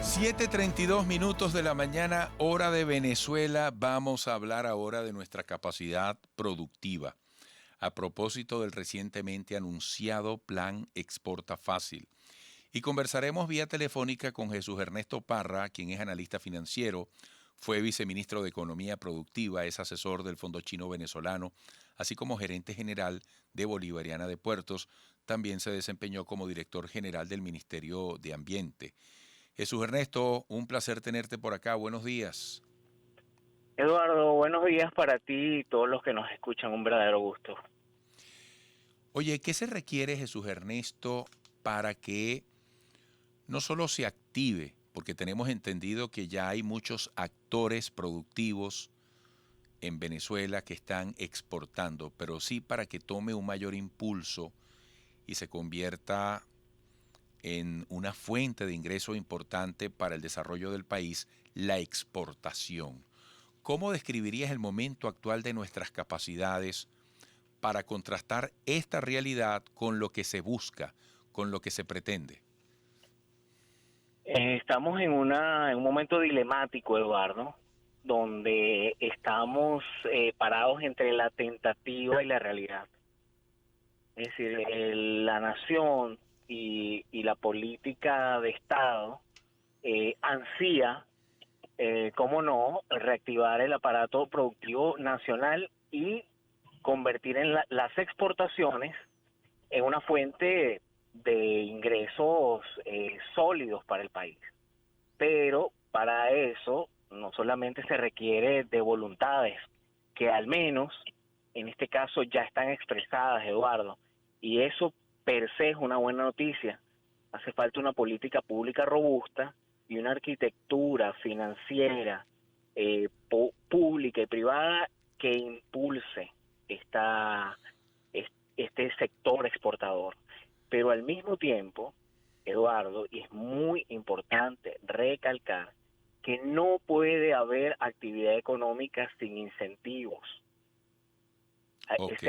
7:32 de la mañana, hora de Venezuela. Vamos a hablar ahora de nuestra capacidad productiva. A propósito del recientemente anunciado Plan Exporta Fácil. Y conversaremos vía telefónica con Jesús Ernesto Parra, quien es analista financiero, fue viceministro de Economía Productiva, es asesor del Fondo Chino Venezolano, así como gerente general de Bolivariana de Puertos. También se desempeñó como director general del Ministerio de Ambiente. Jesús Ernesto, un placer tenerte por acá. Buenos días. Eduardo, buenos días para ti y todos los que nos escuchan. Un verdadero gusto. Oye, ¿qué se requiere, Jesús Ernesto, para que no solo se active, porque tenemos entendido que ya hay muchos actores productivos en Venezuela que están exportando, pero sí para que tome un mayor impulso y se convierta en una fuente de ingreso importante para el desarrollo del país, la exportación? ¿Cómo describirías el momento actual de nuestras capacidades para contrastar esta realidad con lo que se busca, con lo que se pretende? Estamos en un momento dilemático, Eduardo, donde estamos parados entre la tentativa y la realidad. Es decir, la nación y la política de Estado ansía, cómo no, reactivar el aparato productivo nacional y convertir las exportaciones en una fuente de ingresos sólidos para el país. Pero para eso no solamente se requiere de voluntades, que al menos en este caso ya están expresadas, Eduardo, y eso per se es una buena noticia. Hace falta una política pública robusta y una arquitectura financiera pública y privada que impulse esta este sector exportador. Pero al mismo tiempo, Eduardo, y es muy importante recalcar que no puede haber actividad económica sin incentivos. Ok.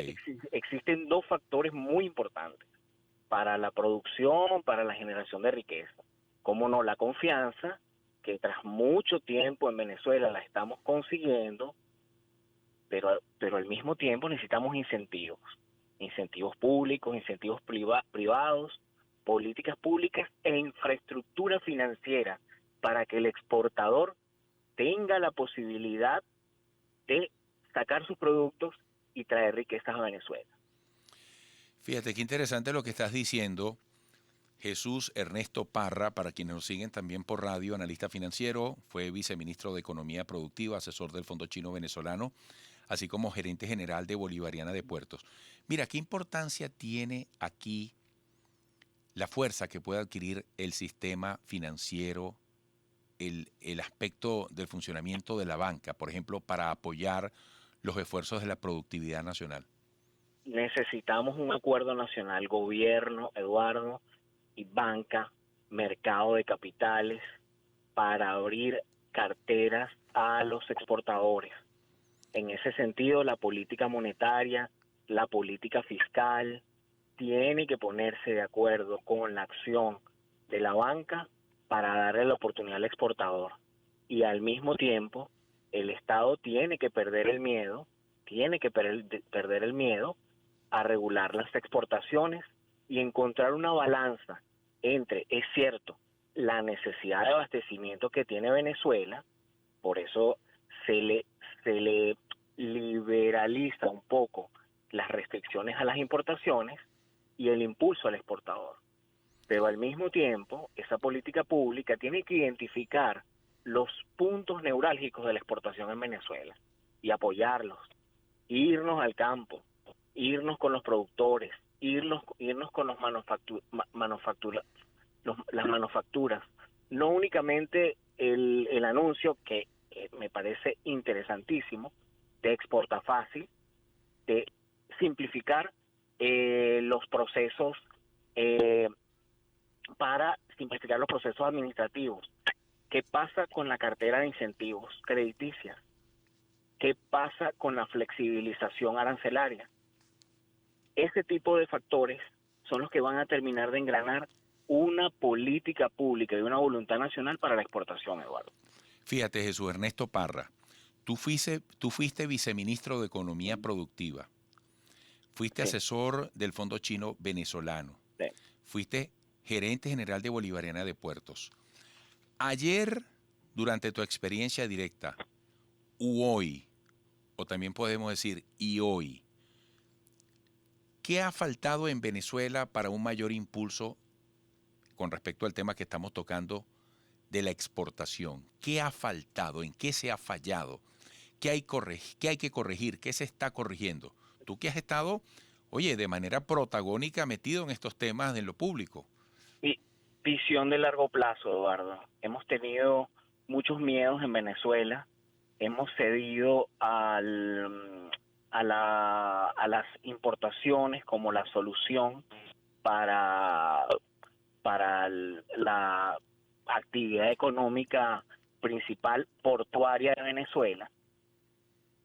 Existen dos factores muy importantes para la producción, para la generación de riqueza. Como no, la confianza, que tras mucho tiempo en Venezuela la estamos consiguiendo, pero al mismo tiempo necesitamos incentivos públicos, incentivos privados, políticas públicas e infraestructura financiera para que el exportador tenga la posibilidad de sacar sus productos y traer riquezas a Venezuela. Fíjate qué interesante lo que estás diciendo. Jesús Ernesto Parra, para quienes nos siguen también por radio, analista financiero, fue viceministro de Economía Productiva, asesor del Fondo Chino Venezolano, así como gerente general de Bolivariana de Puertos. Mira, ¿qué importancia tiene aquí la fuerza que puede adquirir el sistema financiero, el aspecto del funcionamiento de la banca, por ejemplo, para apoyar los esfuerzos de la productividad nacional? Necesitamos un acuerdo nacional, gobierno, Eduardo, y banca, mercado de capitales, para abrir carteras a los exportadores. En ese sentido, la política monetaria, la política fiscal, tiene que ponerse de acuerdo con la acción de la banca para darle la oportunidad al exportador. Y al mismo tiempo, el Estado tiene que perder el miedo, perder el miedo a regular las exportaciones y encontrar una balanza entre, es cierto, la necesidad de abastecimiento que tiene Venezuela, por eso se le liberaliza un poco las restricciones a las importaciones y el impulso al exportador. Pero al mismo tiempo, esa política pública tiene que identificar los puntos neurálgicos de la exportación en Venezuela y apoyarlos, irnos al campo, irnos con los productores, irnos con los las manufacturas, no únicamente el anuncio que me parece interesantísimo de Exporta Fácil, de simplificar los procesos para simplificar los procesos administrativos. ¿Qué pasa con la cartera de incentivos crediticias? ¿Qué pasa con la flexibilización arancelaria? Ese tipo de factores son los que van a terminar de engranar una política pública y una voluntad nacional para la exportación, Eduardo. Fíjate, Jesús Ernesto Parra, tú fuiste viceministro de Economía Productiva, fuiste Sí, asesor del Fondo Chino Venezolano, sí. fuiste gerente general de Bolivariana de Puertos. Ayer, durante tu experiencia directa, u hoy, o también podemos decir y hoy, ¿qué ha faltado en Venezuela para un mayor impulso con respecto al tema que estamos tocando de la exportación? ¿Qué ha faltado? ¿En qué se ha fallado? ¿Qué hay que corregir? ¿Qué se está corrigiendo? Tú que has estado, oye, de manera protagónica metido en estos temas en lo público. Vi- Visión de largo plazo, Eduardo. Hemos tenido muchos miedos en Venezuela. Hemos cedido a las importaciones como la solución para, la actividad económica principal portuaria de Venezuela,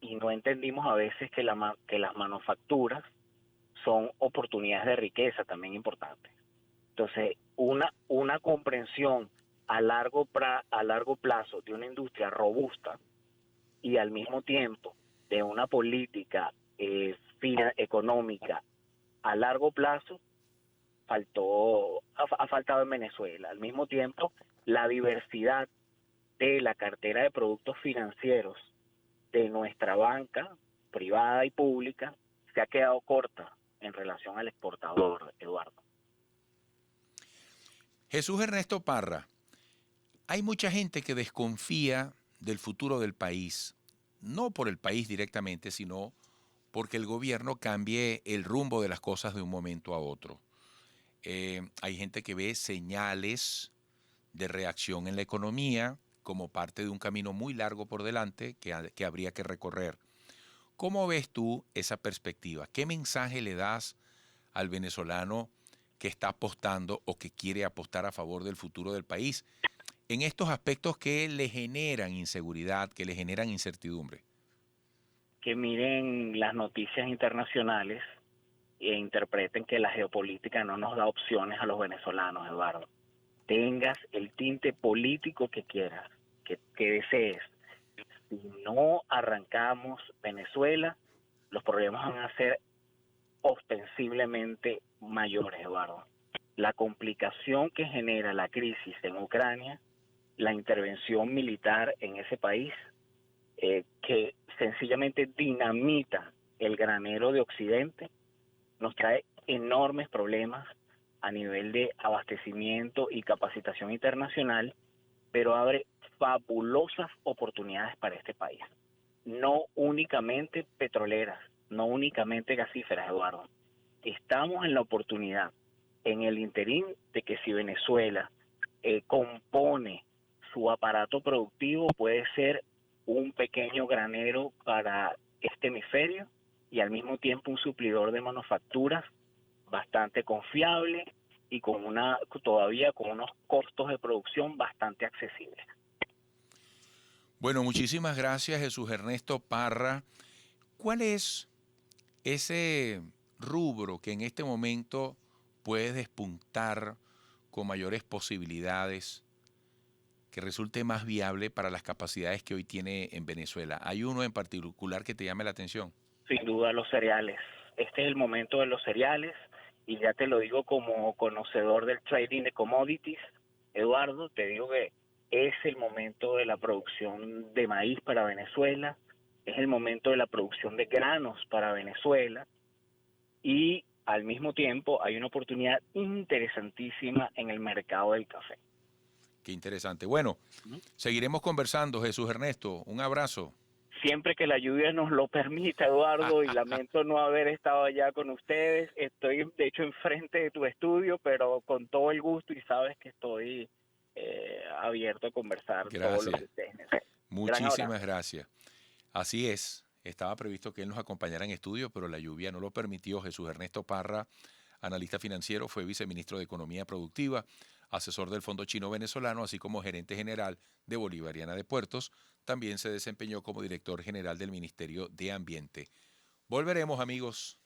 y no entendimos a veces que, que las manufacturas son oportunidades de riqueza también importantes. Entonces, una comprensión a largo plazo de una industria robusta y al mismo tiempo de una política económica a largo plazo ha faltado en Venezuela. Al mismo tiempo, la diversidad de la cartera de productos financieros de nuestra banca privada y pública se ha quedado corta en relación al exportador, Eduardo. Jesús Ernesto Parra, hay mucha gente que desconfía del futuro del país, no por el país directamente, sino porque el gobierno cambie el rumbo de las cosas de un momento a otro. Hay gente que ve señales de reacción en la economía como parte de un camino muy largo por delante que habría que recorrer. ¿Cómo ves tú esa perspectiva? ¿Qué mensaje le das al venezolano que está apostando o que quiere apostar a favor del futuro del país en estos aspectos que le generan inseguridad, que le generan incertidumbre? Que miren las noticias internacionales e interpreten que la geopolítica no nos da opciones a los venezolanos, Eduardo. Tengas el tinte político que quieras, que desees. Si no arrancamos Venezuela, los problemas van a ser ostensiblemente mayores, Eduardo. La complicación que genera la crisis en Ucrania, la intervención militar en ese país, que sencillamente dinamita el granero de Occidente, nos trae enormes problemas a nivel de abastecimiento y capacitación internacional, pero abre fabulosas oportunidades para este país. No únicamente petroleras, no únicamente gasíferas, Eduardo. Estamos en la oportunidad, en el interín, de que si Venezuela compone su aparato productivo, puede ser un pequeño granero para este hemisferio y al mismo tiempo un suplidor de manufacturas bastante confiable y todavía con unos costos de producción bastante accesibles. Bueno, muchísimas gracias, Jesús Ernesto Parra. ¿Cuál es ese rubro que en este momento puede despuntar con mayores posibilidades, que resulte más viable para las capacidades que hoy tiene en Venezuela? ¿Hay uno en particular que te llame la atención? Sin duda los cereales. Este es el momento de los cereales y ya te lo digo como conocedor del trading de commodities, Eduardo, te digo que es el momento de la producción de maíz para Venezuela, es el momento de la producción de granos para Venezuela y al mismo tiempo hay una oportunidad interesantísima en el mercado del café. Qué interesante. Bueno, seguiremos conversando, Jesús Ernesto. Un abrazo. Siempre que la lluvia nos lo permita, Eduardo, y lamento no haber estado allá con ustedes. Estoy, de hecho, enfrente de tu estudio, pero con todo el gusto y sabes que estoy abierto a conversar todo lo Gracias. que ustedes necesiten. Gran Muchísimas abrazo. gracias. Así es. Estaba previsto que él nos acompañara en estudio, pero la lluvia no lo permitió. Jesús Ernesto Parra, analista financiero, fue viceministro de Economía Productiva, asesor del Fondo Chino Venezolano, así como gerente general de Bolivariana de Puertos. También se desempeñó como director general del Ministerio de Ambiente. Volveremos, amigos.